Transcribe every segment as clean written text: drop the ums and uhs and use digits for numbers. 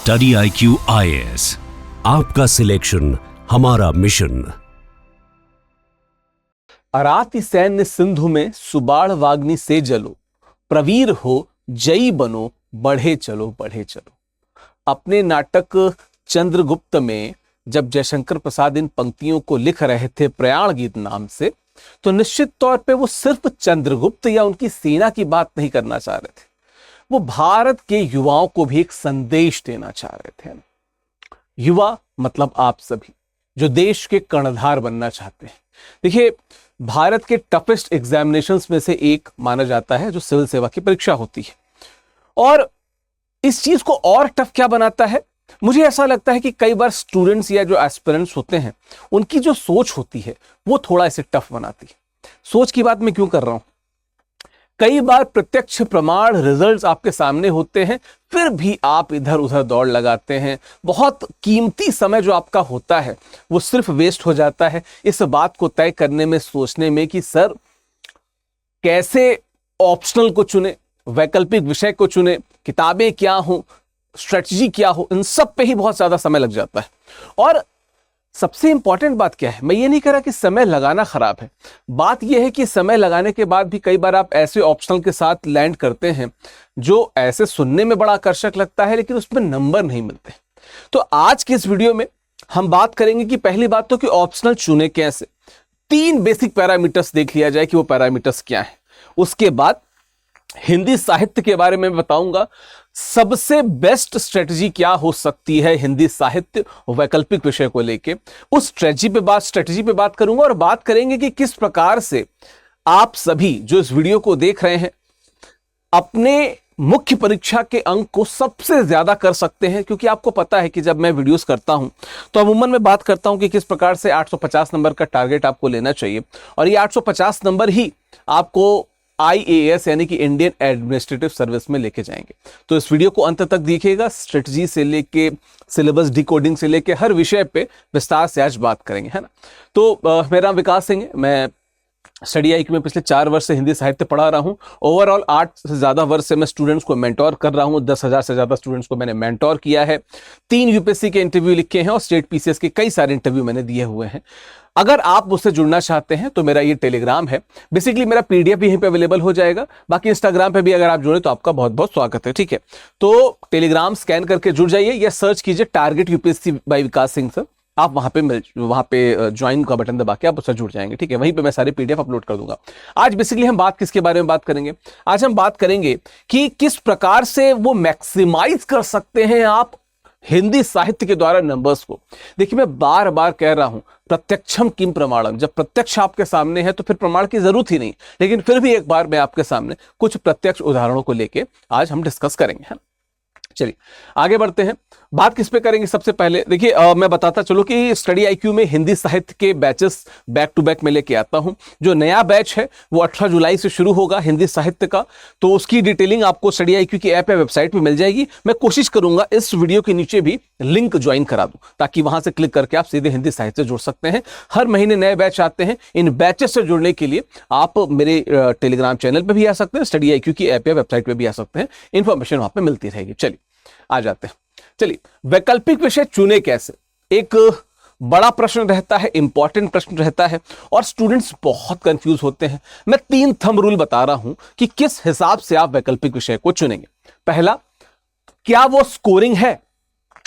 Study IQ IAS, आपका selection हमारा mission. अराति सैन्य सिंधु में सुबाड़ वाग्नि से जलो, प्रवीर हो जयी बनो, बढ़े चलो बढ़े चलो। अपने नाटक चंद्रगुप्त में जब जयशंकर प्रसाद इन पंक्तियों को लिख रहे थे प्रयाण गीत नाम से, तो निश्चित तौर पे वो सिर्फ चंद्रगुप्त या उनकी सेना की बात नहीं करना चाह रहे थे, वो भारत के युवाओं को भी एक संदेश देना चाह रहे थे। युवा मतलब आप सभी जो देश के कर्णधार बनना चाहते हैं। देखिए, भारत के टफेस्ट एग्जामिनेशंस में से एक माना जाता है जो सिविल सेवा की परीक्षा होती है। और इस चीज को और टफ क्या बनाता है, मुझे ऐसा लगता है कि कई बार स्टूडेंट्स या जो एस्पिरेंट्स होते हैं उनकी जो सोच होती है वो थोड़ा इसे टफ बनाती है। सोच की बात मैं क्यों कर रहा हूं, कई बार प्रत्यक्ष प्रमाण रिजल्ट्स आपके सामने होते हैं, फिर भी आप इधर उधर दौड़ लगाते हैं। बहुत कीमती समय जो आपका होता है वो सिर्फ वेस्ट हो जाता है इस बात को तय करने में, सोचने में कि सर कैसे ऑप्शनल को चुने, वैकल्पिक विषय को चुने, किताबें क्या हो, स्ट्रेटजी क्या हो, इन सब पे ही बहुत ज्यादा समय लग जाता है। और सबसे इंपॉर्टेंट बात क्या है, मैं ये नहीं कह रहा कि समय लगाना खराब है, बात यह है कि समय लगाने के बाद भी कई बार आप ऐसे ऑप्शनल के साथ लैंड करते हैं जो ऐसे सुनने में बड़ा आकर्षक लगता है लेकिन उसमें नंबर नहीं मिलते। तो आज के इस वीडियो में हम बात करेंगे कि पहली बात तो कि ऑप्शनल चुने कैसे, 3 बेसिक पैरामीटर्स देख लिया जाए कि वो पैरामीटर्स क्या है। उसके बाद हिंदी साहित्य के बारे में बताऊंगा, सबसे बेस्ट स्ट्रेटजी क्या हो सकती है हिंदी साहित्य वैकल्पिक विषय को लेके, उस स्ट्रेटजी पे बात करूंगा। और बात करेंगे कि किस प्रकार से आप सभी जो इस वीडियो को देख रहे हैं अपने मुख्य परीक्षा के अंक को सबसे ज्यादा कर सकते हैं। क्योंकि आपको पता है कि जब मैं वीडियोस करता हूं तो अमूमन मैं बात करता हूं कि किस प्रकार से 850 नंबर का टारगेट आपको लेना चाहिए, और ये 850 नंबर ही आपको IAS यानी कि इंडियन एडमिनिस्ट्रेटिव सर्विस में लेके जाएंगे। तो इस वीडियो को अंत तक देखिएगा, स्ट्रेटजी से लेके सिलेबस डिकोडिंग से लेके हर विषय पे विस्तार से आज बात करेंगे, है ना। तो मेरा नाम विकास सिंह है, मैं स्टडी IQ में पिछले 4 वर्ष से हिंदी साहित्य पढ़ा रहा हूं। ओवरऑल 8 से ज्यादा वर्ष से मैं स्टूडेंट्स को मेंटोर कर रहा हूं, 10,000 से ज्यादा स्टूडेंट्स को मैंने मेंटोर किया है, 3 UPSC के इंटरव्यू लिखे हैं और स्टेट PCS के कई सारे इंटरव्यू मैंने दिए हुए हैं। अगर आप मुझसे जुड़ना चाहते हैं तो मेरा ये टेलीग्राम है, बेसिकली मेरा PDF भी यहीं पे अवेलेबल हो जाएगा। बाकी इंस्टाग्राम पे भी अगर आप जुड़े तो आपका बहुत बहुत स्वागत है, ठीक है। तो टेलीग्राम स्कैन करके जुड़ जाइए या सर्च कीजिए टारगेट UPSC बाय विकास सिंह सर, आप वहां पे ज्वाइन का बटन दबा के आप उससे जुड़ जाएंगे, ठीक है। वहीं पे मैं सारे PDF अपलोड कर दूंगा। आज बेसिकली हम बात किसके बारे में बात करेंगे, आज हम बात करेंगे कि किस प्रकार से वो मैक्सिमाइज कर सकते हैं आप हिंदी साहित्य के द्वारा नंबर्स को। देखिए, मैं बार बार कह रहा हूं प्रत्यक्षम किम प्रमाणम, जब प्रत्यक्ष आपके सामने है तो फिर प्रमाण की जरूरत ही नहीं, लेकिन फिर भी एक बार मैं आपके सामने कुछ प्रत्यक्ष उदाहरणों को लेके आज हम डिस्कस करेंगे, है ना। चलिए आगे बढ़ते हैं, बात किस पे करेंगे। सबसे पहले देखिए, मैं बताता चलो कि स्टडी IQ में हिंदी साहित्य के बैचेस बैक टू बैक में लेके आता हूं। जो नया बैच है वो 18 जुलाई से शुरू होगा हिंदी साहित्य का, तो उसकी डिटेलिंग आपको स्टडी IQ की ऐप या वेबसाइट पे मिल जाएगी। मैं कोशिश करूंगा इस वीडियो के नीचे भी लिंक ज्वाइन करा दूं ताकि वहां से क्लिक करके आप सीधे हिंदी साहित्य से जुड़ सकते हैं। हर महीने नए बैच आते हैं, इन बैचेस से जुड़ने के लिए आप मेरे टेलीग्राम चैनल पर भी आ सकते हैं, स्टडी IQ की ऐप या वेबसाइट पर भी आ सकते हैं, इंफॉर्मेशन वहां पर मिलती रहेगी। चलिए आ जाते हैं। चलिए, वैकल्पिक विषय चुने कैसे, एक बड़ा प्रश्न रहता है, इंपॉर्टेंट प्रश्न रहता है और स्टूडेंट्स बहुत कंफ्यूज होते हैं। मैं 3 थंब रूल बता रहा हूं कि किस हिसाब से आप वैकल्पिक विषय को चुनेंगे। पहला, क्या वो स्कोरिंग है।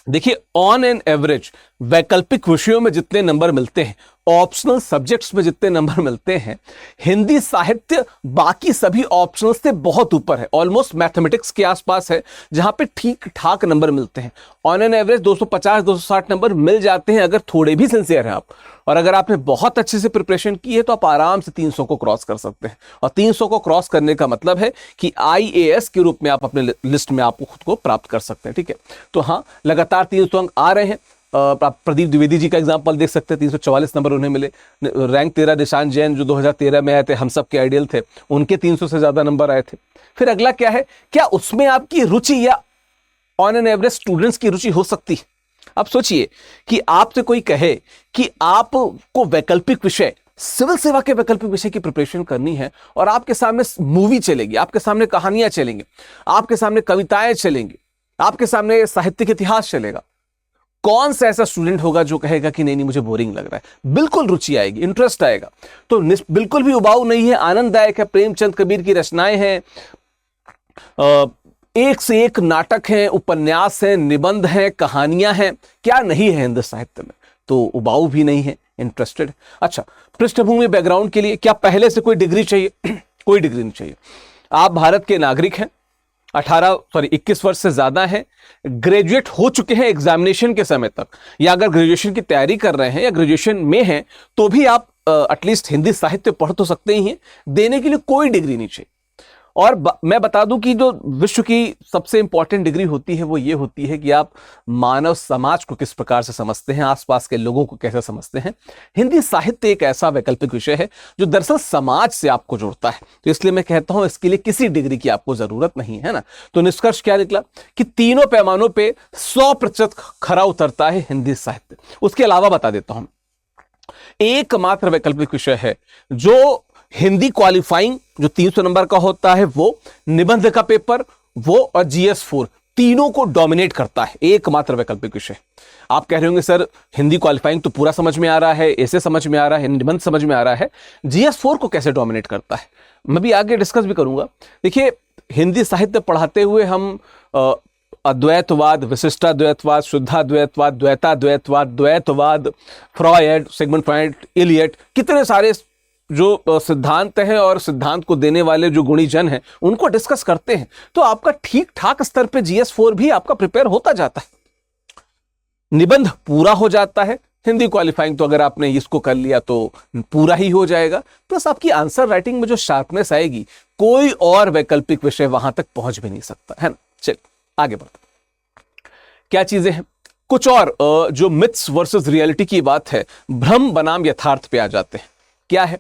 देखिए, ऑन एन एवरेज वैकल्पिक विषयों में जितने नंबर मिलते हैं, ऑप्शनल सब्जेक्ट्स में जितने नंबर मिलते हैं, हिंदी साहित्य बाकी सभी ऑप्शनल से बहुत ऊपर है, ऑलमोस्ट मैथमेटिक्स के आसपास है जहां पे ठीक ठाक नंबर मिलते हैं। ऑन एन एवरेज 250-260 नंबर मिल जाते हैं अगर थोड़े भी सिंसियर हैं आप, और अगर आपने बहुत अच्छे से प्रिपरेशन की है तो आप आराम से 300 को क्रॉस कर सकते हैं। और 300 को क्रॉस करने का मतलब है कि IAS के रूप में आप अपने लिस्ट में आप खुद को प्राप्त कर सकते हैं, ठीक है। तो हाँ, लगातार 300 अंक आ रहे हैं। आप प्रदीप द्विवेदी जी का एग्जांपल देख सकते हैं, 344 नंबर उन्हें मिले। रैंक 13 निशान जैन जो 2013 में आए थे, हम सब के आइडियल थे, उनके 300 से ज्यादा नंबर आए थे। फिर अगला क्या है, क्या उसमें आपकी रुचि या ऑन एन एवरेज स्टूडेंट्स की रुचि हो सकती है। अब सोचिए कि आपसे कोई कहे कि आपको वैकल्पिक विषय सिविल सेवा के वैकल्पिक विषय की प्रिपरेशन करनी है और आपके सामने मूवी चलेगी, आपके सामने कहानियां चलेंगी, आपके सामने कविताएं चलेंगी, आपके सामने साहित्यिक इतिहास चलेगा। कौन सा ऐसा स्टूडेंट होगा जो कहेगा कि नहीं नहीं मुझे बोरिंग लग रहा है? बिल्कुल रुचि आएगी, इंटरेस्ट आएगा। तो बिल्कुल भी उबाऊ नहीं है, आनंददायक है। प्रेमचंद कबीर की रचनाएं हैं, एक से एक नाटक हैं, उपन्यास हैं, निबंध हैं, कहानियां हैं। क्या नहीं है हिंदी साहित्य में? तो उबाऊ भी नहीं है, इंटरेस्टेड। अच्छा, पृष्ठभूमि बैकग्राउंड के लिए क्या पहले से कोई डिग्री चाहिए? कोई डिग्री नहीं चाहिए। आप भारत के नागरिक हैं, 21 वर्ष से ज्यादा है, ग्रेजुएट हो चुके हैं एग्जामिनेशन के समय तक, या अगर ग्रेजुएशन की तैयारी कर रहे हैं या ग्रेजुएशन में हैं तो भी आप एटलीस्ट हिंदी साहित्य पढ़ तो सकते ही हैं। देने के लिए कोई डिग्री नहीं चाहिए। और मैं बता दूं कि जो विश्व की सबसे इंपॉर्टेंट डिग्री होती है वो ये होती है कि आप मानव समाज को किस प्रकार से समझते हैं, आसपास के लोगों को कैसे समझते हैं। हिंदी साहित्य एक ऐसा वैकल्पिक विषय है जो दरअसल समाज से आपको जोड़ता है। तो इसलिए मैं कहता हूं इसके लिए किसी डिग्री की आपको जरूरत नहीं है ना। तो निष्कर्ष क्या निकला कि तीनों पैमानों पर 100% खरा उतरता है हिंदी साहित्य। उसके अलावा बता देता हूं, एकमात्र वैकल्पिक विषय है जो हिंदी क्वालिफाइंग जो 300 नंबर का होता है, वो निबंध का पेपर, वो और GS4 तीनों को डोमिनेट करता है। एकमात्र वैकल्पिक विषय। आप कह रहे होंगे सर हिंदी क्वालिफाइंग तो पूरा समझ में आ रहा है, ऐसे समझ में आ रहा है, निबंध समझ में आ रहा है, GS4 को कैसे डोमिनेट करता है? मैं भी आगे डिस्कस भी करूंगा। देखिए, हिंदी साहित्य पढ़ाते हुए हम अद्वैतवाद, विशिष्टाद्वैतवाद, शुद्धाद्वैतवाद, द्वैताद्वैतवाद, द्वैतवाद, फ्रॉयड, सिगमंड फ्रॉयड, इलियट, कितने सारे जो सिद्धांत हैं और सिद्धांत को देने वाले जो गुणी जन हैं उनको डिस्कस करते हैं। तो आपका ठीक ठाक स्तर पे GS4 भी आपका प्रिपेयर होता जाता है, निबंध पूरा हो जाता है। हिंदी क्वालिफाइंग तो अगर आपने इसको कर लिया तो पूरा ही हो जाएगा। प्लस आपकी आंसर राइटिंग में जो शार्पनेस आएगी, कोई और वैकल्पिक विषय वहां तक पहुंच भी नहीं सकता है ना। चलिए आगे बढ़ते। क्या चीजें हैं कुछ और जो मिथ्स वर्सेस रियलिटी की बात है, भ्रम बनाम यथार्थ पे आ जाते हैं। क्या है?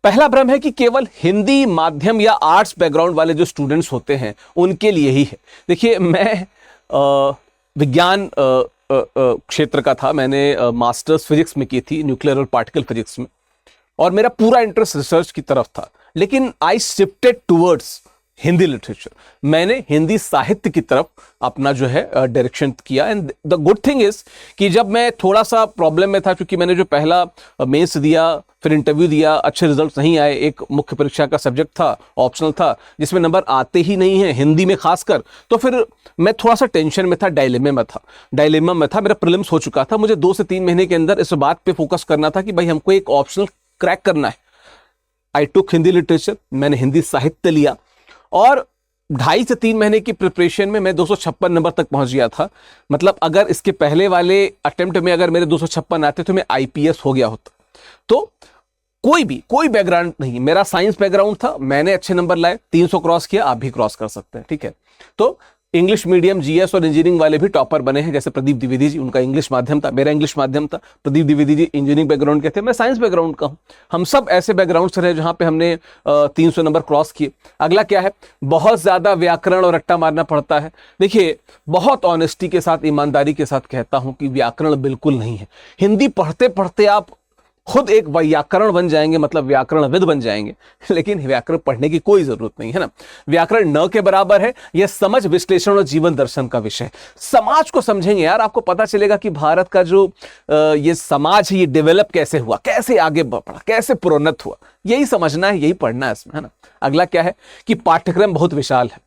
पहला भ्रम है कि केवल हिंदी माध्यम या आर्ट्स बैकग्राउंड वाले जो स्टूडेंट्स होते हैं उनके लिए ही है। देखिए, मैं विज्ञान क्षेत्र का था, मैंने मास्टर्स फिजिक्स में की थी, न्यूक्लियर और पार्टिकल फिजिक्स में, और मेरा पूरा इंटरेस्ट रिसर्च की तरफ था। लेकिन I shifted towards Hindi literature. मैंने हिंदी साहित्य की तरफ अपना जो है डायरेक्शन किया। And the good thing is कि जब मैं थोड़ा सा प्रॉब्लम में था, क्योंकि मैंने जो पहला मेंस दिया, फिर इंटरव्यू दिया, अच्छे रिजल्ट नहीं आए, एक मुख्य परीक्षा का सब्जेक्ट था, ऑप्शनल था, जिसमें नंबर आते ही नहीं है हिंदी में खासकर, तो फिर मैं थोड़ा सा टेंशन में था, डायलेमा में था। मेरा प्रीलिम्स हो चुका था, मुझे 2 से 3 महीने के अंदर इस बात पे फोकस करना था कि भाई हमको एक ऑप्शनल क्रैक करना है। आई टुक हिंदी लिटरेचर, मैंने हिंदी साहित्य लिया, और 2.5 से 3 महीने की प्रिपरेशन में मैं 256 नंबर तक पहुंच गया था। मतलब अगर इसके पहले वाले अटेम्प्ट में अगर मेरे 256 आते तो मैं IPS हो गया होता। तो कोई बैकग्राउंड नहीं, मेरा साइंस बैकग्राउंड था, मैंने अच्छे नंबर लाए, 300 क्रॉस किया, आप भी क्रॉस कर सकते हैं, ठीक है। तो इंग्लिश मीडियम GS और इंजीनियरिंग वाले भी टॉपर बने हैं, जैसे प्रदीप द्विवेदी जी, उनका इंग्लिश माध्यम था, मेरा इंग्लिश माध्यम था। प्रदीप द्विवेदी जी इंजीनियरिंग बैकग्राउंड के थे, मैं साइंस बैकग्राउंड का हूं। हम सब ऐसे बैकग्राउंड से रहे जहां पे हमने 300 नंबर क्रॉस किए। अगला क्या है? बहुत ज्यादा व्याकरण और रट्टा मारना पड़ता है। देखिए, बहुत ऑनेस्टी के साथ, ईमानदारी के साथ कहता हूं कि व्याकरण बिल्कुल नहीं है। हिंदी पढ़ते पढ़ते आप खुद एक व्याकरण बन जाएंगे, मतलब व्याकरणविद बन जाएंगे, लेकिन व्याकरण पढ़ने की कोई जरूरत नहीं है ना। व्याकरण न के बराबर है। यह समझ, विश्लेषण और जीवन दर्शन का विषय है। समाज को समझेंगे यार, आपको पता चलेगा कि भारत का जो ये समाज है, ये डेवलप कैसे हुआ, कैसे आगे बढ़ा, कैसे प्रोन्नत हुआ, यही समझना है, यही पढ़ना है इसमें, है ना। अगला क्या है कि पाठ्यक्रम बहुत विशाल है।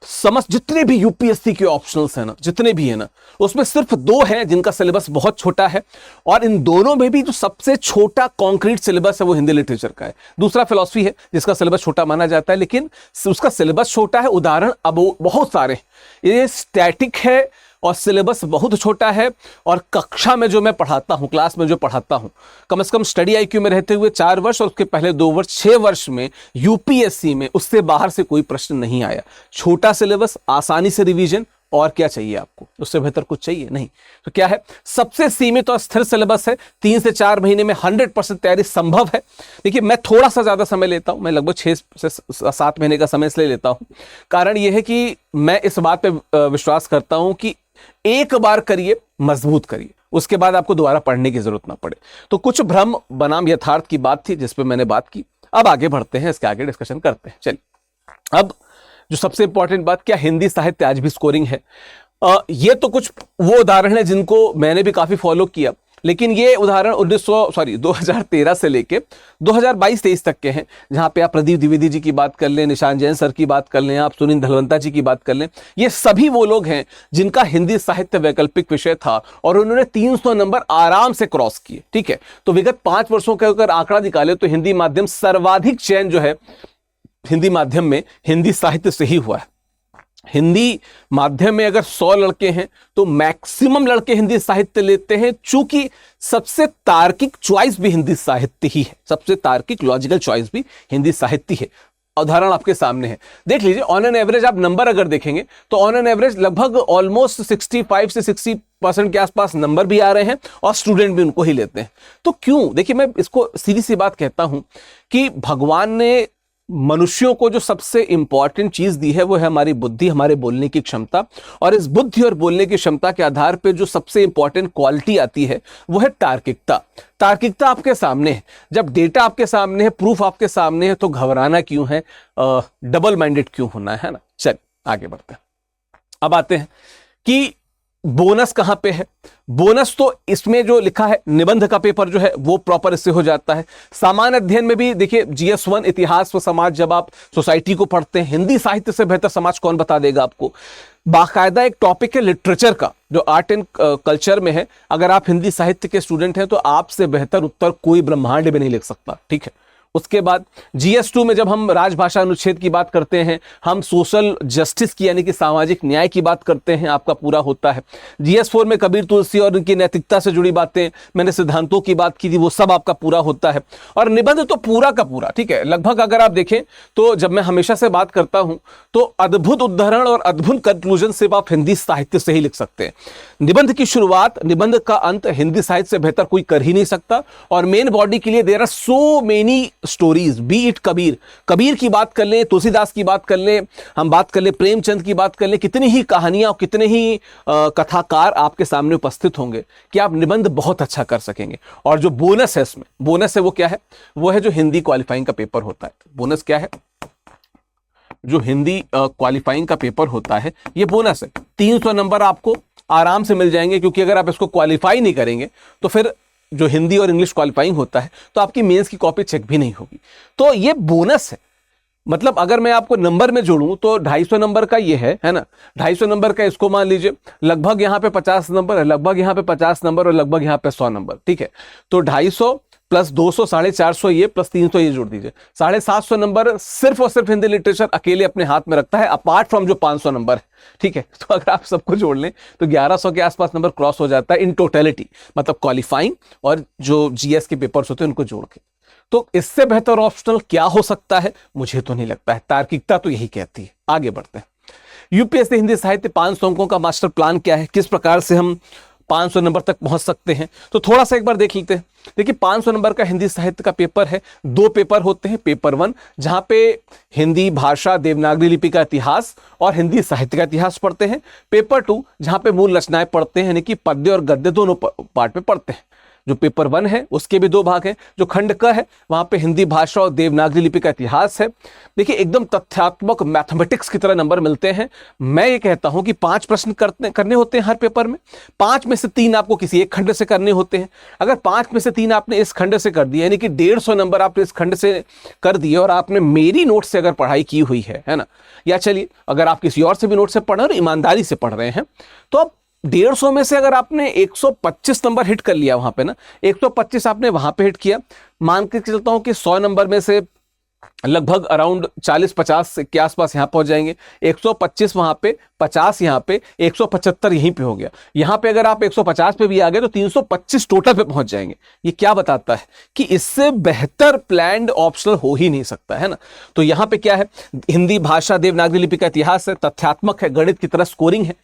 समझ, जितने भी UPSC के ऑप्शनल्स हैं ना, जितने भी है ना, उसमें सिर्फ 2 हैं जिनका सिलेबस बहुत छोटा है, और इन दोनों में भी जो सबसे छोटा कॉन्क्रीट सिलेबस है वो हिंदी लिटरेचर का है। दूसरा फिलॉसफी है जिसका सिलेबस छोटा माना जाता है, लेकिन उसका सिलेबस छोटा है। उदाहरण अब बहुत सारे, ये स्टैटिक है और सिलेबस बहुत छोटा है, और कक्षा में जो मैं पढ़ाता हूं, क्लास में जो पढ़ाता हूं, कम से कम स्टडी IQ में रहते हुए 4 वर्ष और उसके पहले 2 वर्ष, 6 वर्ष में UPSC में उससे बाहर से कोई प्रश्न नहीं आया। छोटा सिलेबस, आसानी से रिवीजन, और क्या चाहिए आपको? उससे बेहतर कुछ चाहिए नहीं। तो क्या है? सबसे सीमित और स्थिर सिलेबस है। 3 से 4 महीने में 100% तैयारी संभव है। देखिए, मैं थोड़ा सा ज्यादा समय लेता हूं, मैं लगभग 6 से 7 महीने का समय इसलिए लेता हूं, कारण यह है कि मैं इस बात पे विश्वास करता हूं कि एक बार करिए, मजबूत करिए, उसके बाद आपको दोबारा पढ़ने की जरूरत ना पड़े। तो कुछ भ्रम बनाम यथार्थ की बात थी जिस पे मैंने बात की। अब आगे बढ़ते हैं, इसके आगे डिस्कशन करते हैं। चलिए, अब जो सबसे इंपॉर्टेंट बात, क्या हिंदी साहित्य आज भी स्कोरिंग है? ये तो कुछ वो उदाहरण है जिनको मैंने भी काफी फॉलो किया, लेकिन ये उदाहरण 2013 से लेके 2022-23 तक के हैं, जहां पे आप प्रदीप द्विवेदी जी की बात कर लें, निशान जैन सर की बात कर लें, आप सुनील धलवंता जी की बात कर लें। ये सभी वो लोग हैं जिनका हिंदी साहित्य वैकल्पिक विषय था और उन्होंने 300 नंबर आराम से क्रॉस किए। ठीक है, तो विगत 5 वर्षों का अगर आंकड़ा निकाले तो हिंदी माध्यम सर्वाधिक चयन जो है हिंदी माध्यम में हिंदी साहित्य से ही हुआ है। हिंदी माध्यम में अगर 100 लड़के हैं तो मैक्सिमम लड़के हिंदी साहित्य लेते हैं, चूंकि सबसे तार्किक चॉइस भी हिंदी साहित्य ही है, सबसे तार्किक लॉजिकल चॉइस भी हिंदी साहित्य है। उदाहरण आपके सामने है, देख लीजिए। ऑन एन एवरेज आप नंबर अगर देखेंगे तो ऑन एन एवरेज लगभग ऑलमोस्ट 65 से 60% के आसपास नंबर भी आ रहे हैं और स्टूडेंट भी उनको ही लेते हैं। तो क्यों? देखिए, मैं इसको सीधी सी बात कहता हूं कि भगवान ने मनुष्यों को जो सबसे इंपॉर्टेंट चीज दी है वो है हमारी बुद्धि, हमारे बोलने की क्षमता। और इस बुद्धि और बोलने की क्षमता के आधार पे जो सबसे इंपॉर्टेंट क्वालिटी आती है वो है तार्किकता। तार्किकता आपके सामने है, जब डेटा आपके सामने है, प्रूफ आपके सामने है, तो घबराना क्यों है, डबल माइंडेड क्यों होना है ना। चल आगे बढ़ते हैं। अब आते हैं कि बोनस कहां पे है। बोनस तो इसमें जो लिखा है, निबंध का पेपर जो है वो प्रॉपर इससे हो जाता है। सामान्य अध्ययन में भी देखिए, GS1 इतिहास व समाज, जब आप सोसाइटी को पढ़ते हैं, हिंदी साहित्य से बेहतर समाज कौन बता देगा आपको। बाकायदा एक टॉपिक है लिटरेचर का जो आर्ट एंड कल्चर में है। अगर आप हिंदी साहित्य के स्टूडेंट हैं तो आपसे बेहतर उत्तर कोई ब्रह्मांड में नहीं लिख सकता। ठीक है, उसके बाद GS2 में जब हम राजभाषा अनुच्छेद की बात करते हैं, हम सोशल जस्टिस की यानी कि सामाजिक न्याय की बात करते हैं, आपका पूरा होता है। GS4 में कबीर तुलसी और उनकी नैतिकता से जुड़ी बातें, मैंने सिद्धांतों की बात की थी, वो सब आपका पूरा होता है। और निबंध तो पूरा का पूरा, ठीक है, लगभग अगर आप देखें तो जब मैं हमेशा से बात करता हूं तो अद्भुत उदाहरण और अद्भुत कंक्लूजन सिर्फ आप हिंदी साहित्य से ही लिख सकते हैं। निबंध की शुरुआत, निबंध का अंत हिंदी साहित्य से बेहतर कोई कर ही नहीं सकता। और मेन बॉडी के लिए there are so many stories, be it Kabir की बात कर लें, तुलसीदास की बात कर लें, हम बात कर लें प्रेमचंद की बात कर लें, कितनी ही कहानियां और कितने ही कथाकार आपके सामने उपस्थित होंगे कि आप निबंध बहुत अच्छा कर सकेंगे। और जो बोनस है इसमें, बोनस है वो क्या है? वो है जो हिंदी क्वालिफाइंग का पेपर होता है। बोनस क्या है? जो हिंदी क्वालिफाइंग का पेपर होता है ये बोनस है। 300 नंबर आपको आराम से मिल जाएंगे, क्योंकि अगर आप इसको क्वालिफाई नहीं करेंगे तो फिर जो हिंदी और इंग्लिश क्वालिफाइंग होता है तो आपकी मेंस की कॉपी चेक भी नहीं होगी। तो ये बोनस है। मतलब अगर मैं आपको नंबर में जोड़ूं तो 250 नंबर का ये है ना, 250 नंबर का इसको मान लीजिए, लगभग यहां पे 50 नंबर है, लगभग यहां पे 50 नंबर और लगभग यहां पे 100 नंबर। ठीक है, तो 250 प्लस 200 450 ये प्लस 300 ये जोड़ दीजिए, 750 नंबर सिर्फ और सिर्फ हिंदी लिटरेचर अकेले अपने हाथ में रखता है, अपार्ट फ्रॉम जो 500 नंबर है। ठीक है, तो अगर आप सबको जोड़ लें तो 1100 के आसपास नंबर क्रॉस हो जाता है इन टोटलिटी, मतलब क्वालिफाइंग और जो GS के पेपर्स होते हैं उनको जोड़ के। तो इससे बेहतर ऑप्शनल क्या हो सकता है? मुझे तो नहीं लगता है, तार्किकता तो यही कहती है। आगे बढ़ते हैं। UPSC हिंदी साहित्य 500 अंकों का मास्टर प्लान क्या है, किस प्रकार से हम 500 नंबर तक पहुंच सकते हैं, तो थोड़ा सा एक बार देख लेते हैं। देखिए, 500 नंबर का हिंदी साहित्य का पेपर है, 2 पेपर होते हैं। पेपर 1 जहां पे हिंदी भाषा, देवनागरी लिपि का इतिहास और हिंदी साहित्य का इतिहास पढ़ते हैं। पेपर 2 जहां पे मूल रचनाएं पढ़ते हैं, यानी कि पद्य और गद्य दोनों पार्ट में पढ़ते हैं। जो पेपर 1 है उसके भी 2 भाग हैं। जो खंड क है वहां पे हिंदी भाषा और देवनागरी लिपि का इतिहास है। देखिए, एकदम तथ्यात्मक मैथमेटिक्स की तरह नंबर मिलते हैं। मैं ये कहता हूं कि 5 प्रश्न करने होते हैं हर पेपर में, 5 में से 3 आपको किसी एक खंड से करने होते हैं। अगर 5 में से 3 आपने इस खंड से कर दिया, यानी कि 150 नंबर आपने इस खंड से कर दिए और आपने मेरी नोट से अगर पढ़ाई की हुई है ना, या चलिए अगर आप किसी और से भी नोट से पढ़ रहे हैं और ईमानदारी से पढ़ रहे हैं, तो अब 150 में से अगर आपने 125 नंबर हिट कर लिया वहां पे ना, 125 आपने वहां पे हिट किया, मान के चलता हूं कि 100 नंबर में से लगभग अराउंड 40-50 के आसपास यहां पहुंच जाएंगे। 125 वहां पे, 50 यहां पे, 175 यहीं पे हो गया। यहां पे अगर आप 150 पे भी आ गए तो 325 टोटल पे पहुंच जाएंगे। ये क्या बताता है कि इससे बेहतर प्लान्ड ऑप्शनल हो ही नहीं सकता, है ना। तो यहां पे क्या है, हिंदी भाषा, देवनागरी लिपि का इतिहास है, तथ्यात्मक है, गणित की तरह स्कोरिंग है।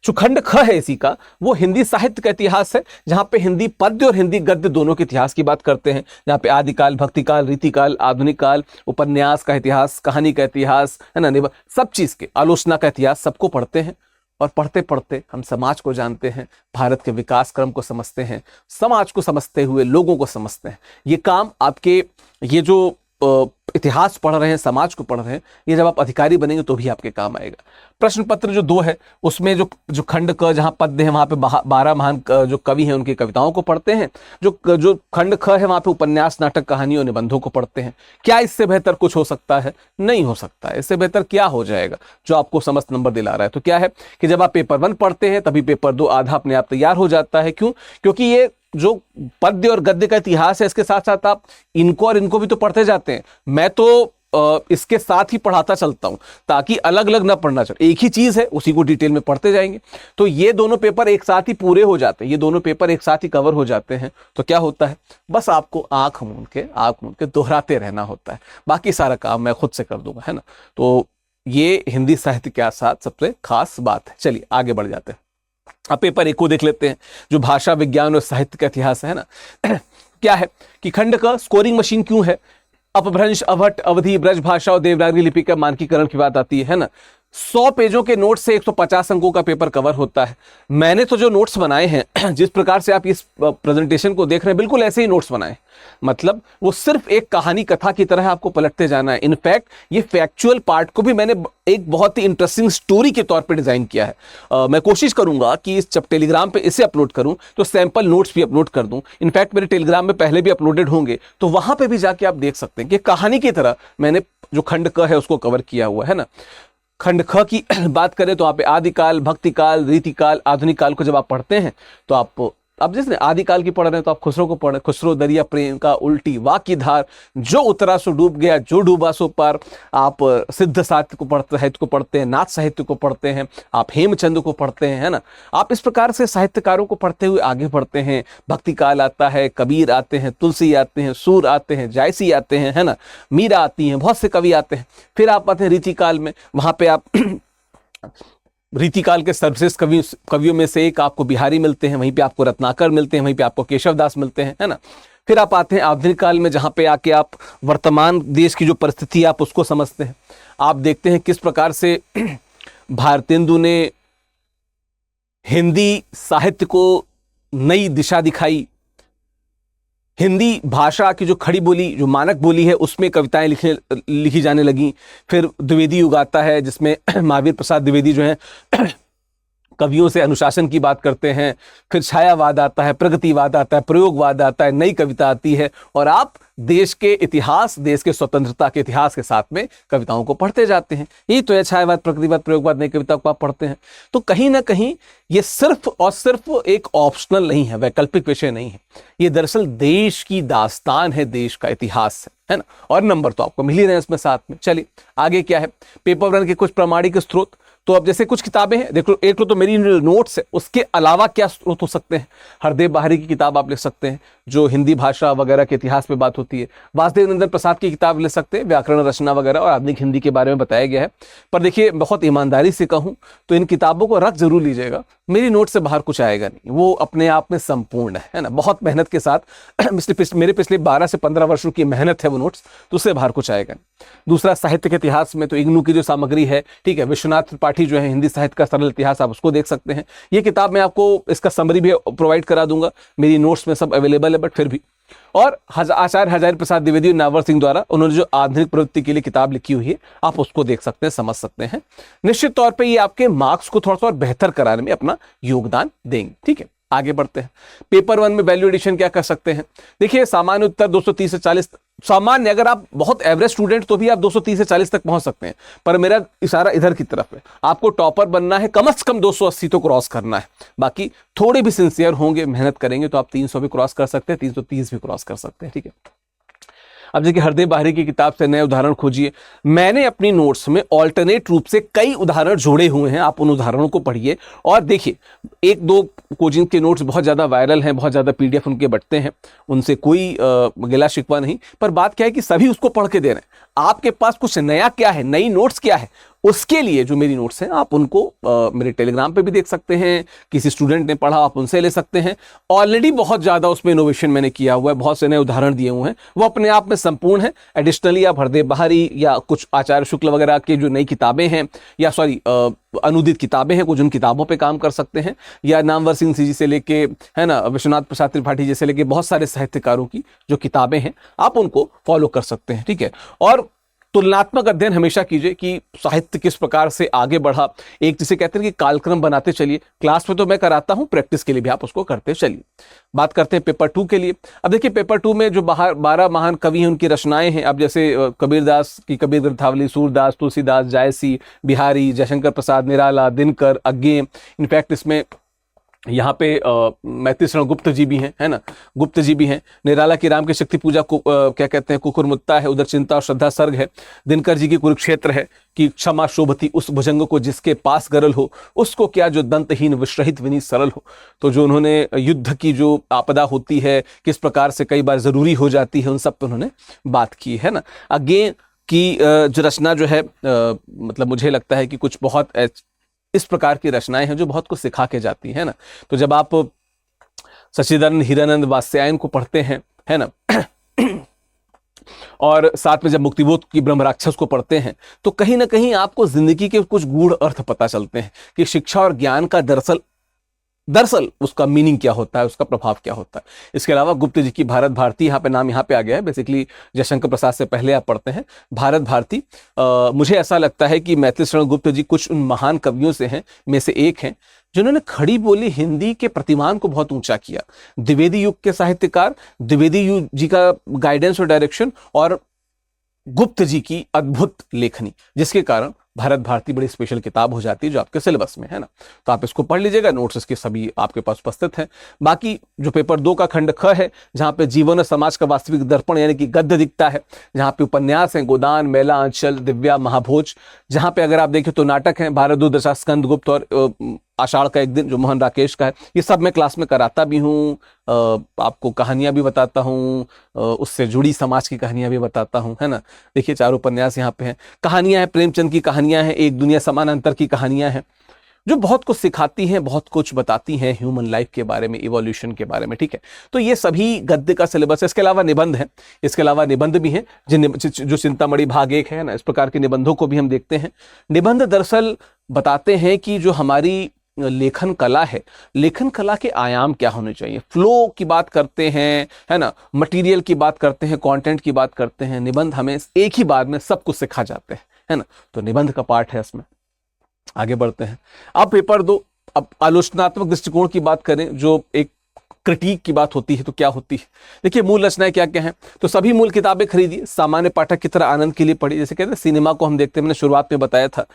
जो खंड ख है इसी का, वो हिंदी साहित्य का इतिहास है, जहां पे हिंदी पद्य और हिंदी गद्य दोनों के इतिहास की बात करते हैं, जहां पे आदिकाल, भक्तिकाल, रीतिकाल, आधुनिक काल, उपन्यास का इतिहास, कहानी का इतिहास, है ना, सब चीज के, आलोचना का इतिहास, सबको पढ़ते हैं। और पढ़ते पढ़ते हम समाज को जानते हैं, भारत के विकास क्रम को समझते हैं, समाज को समझते हुए लोगों को समझते हैं। ये काम आपके ये जो इतिहास पढ़ रहे हैं, समाज को पढ़ रहे हैं, ये जब आप अधिकारी बनेंगे तो भी आपके काम आएगा। प्रश्न पत्र जो 2 है उसमें जो खंड क जहाँ पद्य है वहाँ पे 12 महान जो कवि हैं उनकी कविताओं को पढ़ते हैं, जो खंड ख है वहाँ पे उपन्यास, नाटक, कहानियों, निबंधों को पढ़ते हैं। क्या इससे बेहतर कुछ हो सकता है? नहीं हो सकता है। इससे बेहतर क्या हो जाएगा जो आपको समस्त नंबर दिला रहा है? तो क्या है कि जब आप पेपर 1 पढ़ते हैं तभी पेपर 2 आधा अपने आप तैयार हो जाता है। क्यों? क्योंकि ये जो पद्य और गद्य का इतिहास है इसके साथ साथ आप इनको और इनको भी तो पढ़ते जाते हैं। मैं तो इसके साथ ही पढ़ाता चलता हूं ताकि अलग अलग ना पढ़ना चले, एक ही चीज है उसी को डिटेल में पढ़ते जाएंगे। तो ये दोनों पेपर एक साथ ही पूरे हो जाते हैं, ये दोनों पेपर एक साथ ही कवर हो जाते हैं। तो क्या होता है, बस आपको आंख मूंद के दोहराते रहना होता है, बाकी सारा काम मैं खुद से कर दूंगा, है ना। तो ये हिंदी साहित्य के साथ सबसे खास बात है। चलिए आगे बढ़ जाते हैं। अब पेपर 1 को देख लेते हैं जो भाषा विज्ञान और साहित्य का इतिहास है ना। क्या है कि खंड का स्कोरिंग मशीन क्यों है, अपभ्रंश, अवहट, अवधि, ब्रज भाषा और देवनागरी लिपि का मानकीकरण की बात आती है ना। 100 पेजों के नोट से 150 अंकों का पेपर कवर होता है। मैंने तो जो नोट्स बनाए हैं, जिस प्रकार से आप इस प्रेजेंटेशन को देख रहे हैं, बिल्कुल ऐसे ही नोट्स बनाए, मतलब वो सिर्फ एक कहानी कथा की तरह आपको पलटते जाना है। इनफैक्ट ये फैक्चुअल पार्ट को भी मैंने एक बहुत ही इंटरेस्टिंग स्टोरी के तौर पे डिजाइन किया है। मैं कोशिश करूंगा कि जब टेलीग्राम पे इसे अपलोड करूं तो सैंपल नोट्स भी अपलोड कर दूं। इनफैक्ट मेरे टेलीग्राम में पहले भी अपलोडेड होंगे, तो वहां पे भी जाके आप देख सकते हैं कि कहानी की तरह मैंने जो खंड क है उसको कवर किया हुआ है ना। खंड ख की बात करें तो आप आदिकाल, भक्तिकाल, रीतिकाल, आधुनिक काल को जब आप पढ़ते हैं तो आप जैसे आदिकाल की पढ़ रहे हैं तो आप खुसरो को पढ़ रहे हैं। खुसरो दरिया प्रेम का उल्टी वाक्य धार, जो उतरा सो डूब गया, जो डूबा सो पार। आप सिद्ध साहित्य को पढ़ते हैं, नाथ साहित्य को पढ़ते हैं, आप हेमचंद को पढ़ते हैं, है ना। आप इस प्रकार से साहित्यकारों को पढ़ते हुए आगे बढ़ते हैं। भक्ति काल आता है, कबीर आते हैं, तुलसी आते हैं, सूर आते हैं, जायसी आते हैं, है ना, मीरा आती हैं, बहुत से कवि आते हैं। फिर आप आते हैं रीतिकाल में, वहां पे आप रीतिकाल के सर्वश्रेष्ठ कवियों में से एक आपको बिहारी मिलते हैं, वहीं पे आपको रत्नाकर मिलते हैं, वहीं पे आपको केशव दास मिलते हैं, है ना। फिर आप आते हैं आधुनिक काल में, जहां पे आके आप वर्तमान देश की जो परिस्थिति है आप उसको समझते हैं। आप देखते हैं किस प्रकार से भारतेंदु ने हिंदी साहित्य को नई दिशा दिखाई। हिंदी भाषा की जो खड़ी बोली, जो मानक बोली है, उसमें कविताएं लिखी जाने लगी। फिर द्विवेदी युग आता है जिसमें महावीर प्रसाद द्विवेदी जो हैं कवियों से अनुशासन की बात करते हैं। फिर छायावाद आता है, प्रगतिवाद आता है, प्रयोगवाद आता है, नई कविता आती है, और आप देश के इतिहास, देश के स्वतंत्रता के इतिहास के साथ में कविताओं को पढ़ते जाते हैं। यही तो है छायावाद, प्रगतिवाद, प्रयोगवाद, नई कविता को आप पढ़ते हैं। तो कहीं ना कहीं ये सिर्फ और सिर्फ एक ऑप्शनल नहीं है, वैकल्पिक विषय नहीं है। ये दरअसल देश की दास्तान है, देश का इतिहास है ना। और नंबर तो आपको मिल ही रहे हैं इसमें साथ में। चलिए आगे क्या है, पेपर 1 के कुछ प्रामाणिक स्रोत। तो अब जैसे कुछ किताबें हैं, देखो एक तो मेरी नोट्स है, उसके अलावा क्या स्रोत हो सकते हैं। हरदेव बाहरी की किताब आप लिख सकते हैं जो हिंदी भाषा वगैरह के इतिहास पे बात होती है। वासुदेव नंदन प्रसाद की किताब ले सकते हैं, व्याकरण रचना वगैरह और आधुनिक हिंदी के बारे में बताया गया है। पर देखिए बहुत ईमानदारी से कहूं तो इन किताबों को रख जरूर लीजिएगा, मेरी नोट से बाहर कुछ आएगा नहीं, वो अपने आप में संपूर्ण है ना। बहुत मेहनत के साथ मेरे पिछले 12 से 15 वर्षों की मेहनत है वो नोट्स, तो उससे बाहर कुछ आएगा नहीं। दूसरा, साहित्य के इतिहास में तो इग्नू की जो सामग्री है, ठीक है, विश्वनाथ त्रिपाठी जो है हिंदी साहित्य का सरल इतिहास, आप उसको देख सकते हैं। ये किताब मैं आपको इसका समरी भी प्रोवाइड करा दूंगा, मेरी नोट्स में सब अवेलेबल है, बट फिर भी। और आचार्य हजारी प्रसाद द्विवेदी और नावर सिंह द्वारा उन्होंने जो आधुनिक प्रवृत्ति के लिए किताब लिखी हुई है, आप उसको देख सकते हैं, समझ सकते हैं। निश्चित तौर पे ये आपके मार्क्स को थोड़ा सा और बेहतर कराने में अपना योगदान देंगे। ठीक है, आगे बढ़ते हैं। पेपर 1 में वैल्यू एडिशन क्या कर सकते हैं। देखिए सामान्य उत्तर 230 से 40, सामान्य अगर आप बहुत एवरेज स्टूडेंट तो भी आप 230 से 40 तक पहुंच सकते हैं, पर मेरा इशारा इधर की तरफ है। आपको टॉपर बनना है, कम से कम 280 तो क्रॉस करना है। बाकी थोड़े भी सिंसियर होंगे, मेहनत करेंगे तो आप 300 भी क्रॉस कर सकते हैं, 330 भी क्रॉस कर सकते हैं। ठीक है, अब देखिए हरदेव बाहरी की किताब से नए उदाहरण खोजिए। मैंने अपनी नोट्स में ऑल्टरनेट रूप से कई उदाहरण जोड़े हुए हैं, आप उन उदाहरणों को पढ़िए और देखिए। 1-2 कोचिंग के नोट्स बहुत ज़्यादा वायरल हैं, बहुत ज़्यादा PDF उनके बटते हैं, उनसे कोई गिला शिकवा नहीं, पर बात क्या है कि सभी उसको पढ़ के दे रहे हैं। आपके पास कुछ नया क्या है, नई नोट्स क्या है, उसके लिए जो मेरी नोट्स हैं आप उनको मेरे टेलीग्राम पे भी देख सकते हैं, किसी स्टूडेंट ने पढ़ा आप उनसे ले सकते हैं। ऑलरेडी बहुत ज़्यादा उसमें इनोवेशन मैंने किया हुआ है, बहुत से नए उदाहरण दिए हुए हैं, वो अपने आप में संपूर्ण है। एडिशनली आप हरदेव बहारी या कुछ आचार्य शुक्ल वगैरह की जो नई किताबें हैं, या सॉरी अनुदित किताबें हैं, कुछ उन किताबों पे काम कर सकते हैं, या नामवर सिंह जी से लेके, है ना, विश्वनाथ प्रसाद त्रिपाठी जी से लेके बहुत सारे साहित्यकारों की जो किताबें हैं आप उनको फॉलो कर सकते हैं, ठीक है। और तुलनात्मक अध्ययन हमेशा कीजिए कि साहित्य किस प्रकार से आगे बढ़ा। एक जिसे कहते हैं कि कालक्रम बनाते चलिए, क्लास में तो मैं कराता हूं, प्रैक्टिस के लिए भी आप उसको करते चलिए। बात करते हैं पेपर 2 के लिए। अब देखिए पेपर 2 में जो 12 महान कवि हैं उनकी रचनाएं हैं। अब जैसे कबीरदास की कबीर ग्रंथावली, सूरदास, तुलसीदास, जायसी, बिहारी, जयशंकर प्रसाद, निराला, दिनकर, अज्ञे, इनफैक्ट इसमें यहाँ पे मैत्री शरण गुप्त जी भी हैं, है ना, गुप्त जी भी हैं। निराला की राम की शक्ति पूजा को क्या कहते हैं, कुकुरमुत्ता है, उधर चिंता और श्रद्धा सर्ग है। दिनकर जी की कुरुक्षेत्र है कि क्षमा शोभती उस भुजंग को जिसके पास गरल हो, उसको क्या जो दंतहीन विश्रहित विनीत सरल हो। तो जो उन्होंने युद्ध की जो आपदा होती है किस प्रकार से कई बार जरूरी हो जाती है, उन सब पर उन्होंने बात की है ना। अज्ञे की जो रचना जो है मतलब मुझे लगता है कि कुछ बहुत इस प्रकार की रचनाएं हैं जो बहुत कुछ सिखा के जाती है ना। तो जब आप सच्चिदानंद हीरानंद वात्स्यायन को पढ़ते हैं, है ना, और साथ में जब मुक्तिबोध की ब्रह्म राक्षस को पढ़ते हैं, तो कहीं ना कहीं आपको जिंदगी के कुछ गूढ़ अर्थ पता चलते हैं कि शिक्षा और ज्ञान का दरअसल उसका मीनिंग क्या होता है, उसका प्रभाव क्या होता है। इसके अलावा गुप्त जी की भारत भारती, यहाँ पे नाम यहाँ पे आ गया है, बेसिकली जयशंकर प्रसाद से पहले आप पढ़ते हैं भारत भारती। मुझे ऐसा लगता है कि मैत्री शरण गुप्त जी कुछ उन महान कवियों से हैं में से एक हैं जिन्होंने खड़ी बोली हिंदी के प्रतिमान को बहुत ऊंचा किया। द्विवेदी युग के साहित्यकार, द्विवेदी जी का गाइडेंस और डायरेक्शन, और गुप्त जी की अद्भुत लेखनी, जिसके कारण भारत भारती बड़ी स्पेशल किताब हो जाती है जो आपके सिलेबस में है ना। तो आप इसको पढ़ लीजिएगा, नोट्स इसके सभी आपके पास उपस्थित हैं। बाकी जो पेपर 2 का खंड ख है, जहाँ पे जीवन और समाज का वास्तविक दर्पण यानी कि गद्य दिखता है, जहाँ पे उपन्यास हैं गोदान, मेला, अंचल, दिव्या, महाभोज। जहाँ पे अगर आप देखें तो नाटक हैं भारतदूत, दशा, स्कंद गुप्त और आषाढ़ का एक दिन जो मोहन राकेश का है। ये सब मैं क्लास में कराता भी हूँ, आपको कहानियां भी बताता हूँ, उससे जुड़ी समाज की कहानियां भी बताता हूँ, है ना। देखिए 4 उपन्यास यहाँ पे हैं, कहानियां हैं, प्रेमचंद की कहानियां हैं, एक दुनिया समानांतर की कहानियां हैं जो बहुत कुछ सिखाती हैं, बहुत कुछ बताती हैं ह्यूमन लाइफ के बारे में, इवोल्यूशन के बारे में, ठीक है। तो ये सभी गद्य का सिलेबस है। इसके अलावा निबंध है, इसके अलावा निबंध भी हैं जो चिंतामणि भाग 1 है ना, इस प्रकार के निबंधों को भी हम देखते हैं। निबंध दरअसल बताते हैं कि जो हमारी लेखन कला है, लेखन कला के आयाम क्या होने चाहिए। फ्लो की बात करते हैं, है ना, मटेरियल की बात करते हैं, कंटेंट की बात करते हैं। निबंध हमें एक ही बार में सब कुछ सिखा जाते हैं, है ना। तो निबंध का पार्ट है इसमें। आगे बढ़ते हैं। अब पेपर 2, अब आलोचनात्मक दृष्टिकोण की बात करें, जो एक क्रिटिक की बात होती है तो क्या होती है। देखिए मूल रचनाएं क्या क्या हैं, तो सभी मूल किताबें खरीदिए, सामान्य पाठक की तरह आनंद के लिए पढ़िए। जैसे कहते हैं सिनेमा को हम देखते हैं, मैंने शुरुआत में बताया था,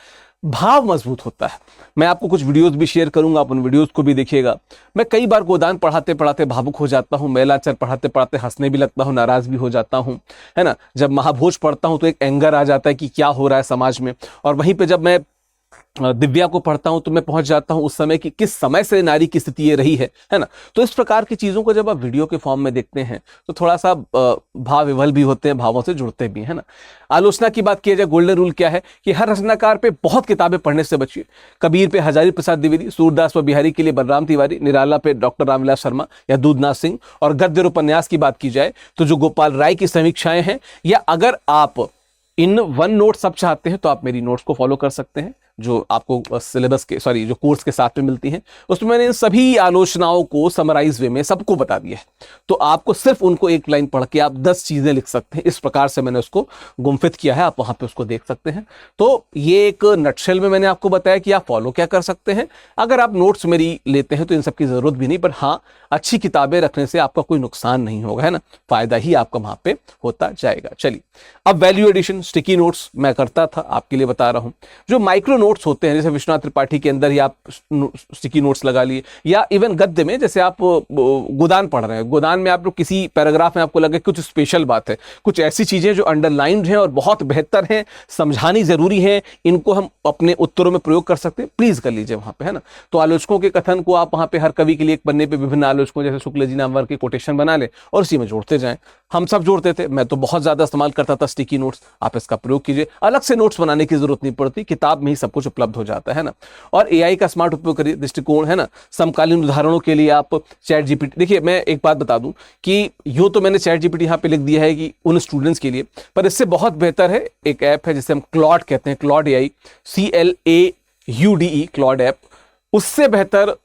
भाव मजबूत होता है। मैं आपको कुछ वीडियोस भी शेयर करूंगा, आप उन वीडियोस को भी देखिएगा। मैं कई बार गोदान पढ़ाते पढ़ाते भावुक हो जाता हूं, मेलाचर पढ़ाते पढ़ाते हंसने भी लगता हूं, नाराज भी हो जाता हूं, है ना। जब महाभोज पढ़ता हूं तो एक एंगर आ जाता है कि क्या हो रहा है समाज में। और वहीं पे जब मैं दिव्या को पढ़ता हूं तो मैं पहुंच जाता हूं उस समय की किस समय से नारी की स्थिति ये रही है ना। तो इस प्रकार की चीजों को जब आप वीडियो के फॉर्म में देखते हैं तो थोड़ा सा भाव विवल भी होते हैं, भावों से जुड़ते भी, है ना। आलोचना की बात की जाए, गोल्डन रूल क्या है कि हर रचनाकार पे बहुत किताबें पढ़ने से बचिए। कबीर पे हजारी प्रसाद द्विवेदी, सूरदास व बिहारी के लिए बलराम तिवारी, निराला पे डॉक्टर रामविलास शर्मा या दूधनाथ सिंह। और गद्य और उपन्यास की बात की जाए तो जो गोपाल राय की समीक्षाएं हैं, या अगर आप इन 1 नोट सब चाहते हैं तो आप मेरी नोट्स को फॉलो कर सकते हैं जो आपको सिलेबस के जो कोर्स के साथ में मिलती हैं। उसमें मैंने इन सभी आलोचनाओं को समराइज वे में सबको बता दिया है। तो आपको सिर्फ उनको एक लाइन पढ़ के आप 10 चीजें लिख सकते हैं। इस प्रकार से मैंने उसको गुम्फित किया है, आप वहां पे उसको देख सकते हैं। तो ये एक नटशेल में मैंने आपको बताया कि आप फॉलो क्या कर सकते हैं। अगर आप नोट्स मेरी लेते हैं तो इन सबकी जरूरत भी नहीं, पर हाँ अच्छी किताबें रखने से आपका कोई नुकसान नहीं होगा, है ना, फायदा ही आपका वहां पे होता जाएगा। चलिए अब वैल्यू एडिशन, स्टिकी नोट्स मैं करता था, आपके लिए बता रहा हूं। जो माइक्रो नोट्स होते हैं, जैसे विश्वनाथ त्रिपाठी के अंदर ही आप स्टिकी नोट्स लगा लिए, या इवन गद्य में जैसे आप गोदान पढ़ रहे हैं, गोदान में आप लोग किसी पैराग्राफ में आपको लगे कुछ स्पेशल बात है, कुछ ऐसी चीजें जो अंडरलाइंड हैं और बहुत बेहतर हैं, समझानी जरूरी है, इनको हम अपने उत्तरों में प्रयोग कर सकते हैं, प्लीज कर लीजिए वहां पे, है ना। तो आलोचकों के कथन को आप वहां पे हर कवि के लिए एक पन्ने पे विभिन्न आलोचकों जैसे शुक्ल जी नामवर के कोटेशन बना ले और उसी में जोड़ते जाएं। हम सब जोड़ते थे, मैं तो बहुत ज्यादा इस्तेमाल करता था स्टिकी नोट्स। आप इसका प्रयोग कीजिए, अलग से नोट्स बनाने की जरूरत नहीं पड़ती, किताब में ही सब कुछ उपलब्ध हो जाता है ना। और एआई का स्मार्ट उपयोग करिए, दृष्टिकोण है ना। समकालीन उदाहरणों के लिए आप चैट जीपीटी, देखिए मैं एक बात बता दूं कि यूं तो मैंने चैट जीपीटी यहाँ पे लिख दिया है कि उन स्टूडेंट्स के लिए, पर इससे बहुत बेहतर है एक ऐप है जिसे हम क्लॉड कहते हैं, Claude AI, CLAUDE, Claude app. उससे बेहतर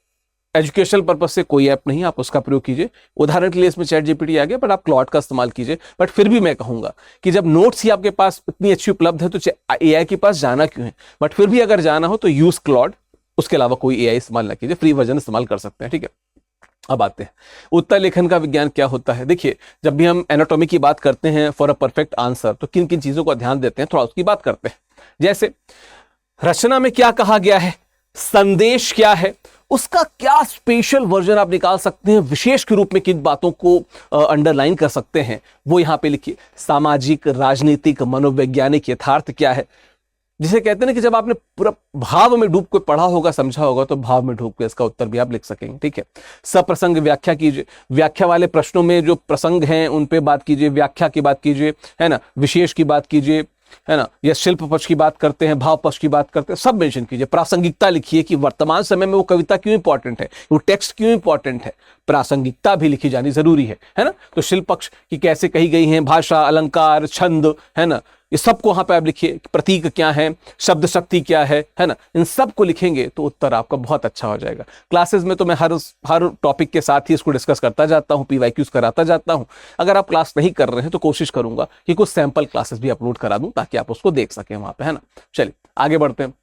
एजुकेशनल पर्पज से कोई ऐप नहीं, आप उसका प्रयोग कीजिए। उदाहरण के लिए इसमें चैट जीपीटी आ गया, बट आप क्लॉड का इस्तेमाल कीजिए। बट फिर भी मैं कहूंगा कि जब नोट्स ही आपके पास इतनी अच्छी उपलब्ध है तो एआई के पास जाना क्यों है। बट फिर भी अगर जाना हो तो यूज क्लॉड, उसके अलावा कोई एआई इस्तेमाल ना कीजिए, फ्री वर्जन इस्तेमाल कर सकते हैं, ठीक है। अब आते हैं उत्तर लेखन का विज्ञान क्या होता है। देखिए जब भी हम एनाटॉमी की बात करते हैं फॉर अ परफेक्ट आंसर, तो किन किन चीजों का ध्यान देते हैं, थोड़ा उसकी बात करते हैं। जैसे रचना में क्या कहा गया है, संदेश क्या है, उसका क्या स्पेशल वर्जन आप निकाल सकते हैं, विशेष के रूप में किन बातों को अंडरलाइन कर सकते हैं, वो यहां पे लिखिए। सामाजिक, राजनीतिक, मनोवैज्ञानिक यथार्थ क्या है, जिसे कहते हैं ना कि जब आपने पूरा भाव में डूब के पढ़ा होगा, समझा होगा, तो भाव में डूब के इसका उत्तर भी आप लिख सकेंगे, ठीक है। सप्रसंग व्याख्या कीजिए, व्याख्या वाले प्रश्नों में जो प्रसंग हैं उन पे बात कीजिए, व्याख्या की बात कीजिए, है ना, विशेष की बात कीजिए, है ना, या शिल्प पक्ष की बात करते हैं, भाव पक्ष की बात करते हैं, सब मेंशन कीजिए। प्रासंगिकता लिखिए कि वर्तमान समय में वो कविता क्यों इंपॉर्टेंट है, वो टेक्स्ट क्यों इंपॉर्टेंट है, प्रासंगिकता भी लिखी जानी जरूरी है ना। तो शिल्प पक्ष की कैसे कही गई है, भाषा, अलंकार, छंद, है ना, ये सबको वहां पे आप लिखिए। प्रतीक क्या है, शब्द शक्ति क्या है ना, इन सब को लिखेंगे तो उत्तर आपका बहुत अच्छा हो जाएगा। क्लासेस में तो मैं हर टॉपिक के साथ ही इसको डिस्कस करता जाता हूँ, PYQs कराता जाता हूँ। अगर आप क्लास नहीं कर रहे हैं तो कोशिश करूंगा कि कुछ सैंपल क्लासेस भी अपलोड करा दूं ताकि आप उसको देख सकें वहां पे, है ना। चलिए आगे बढ़ते हैं।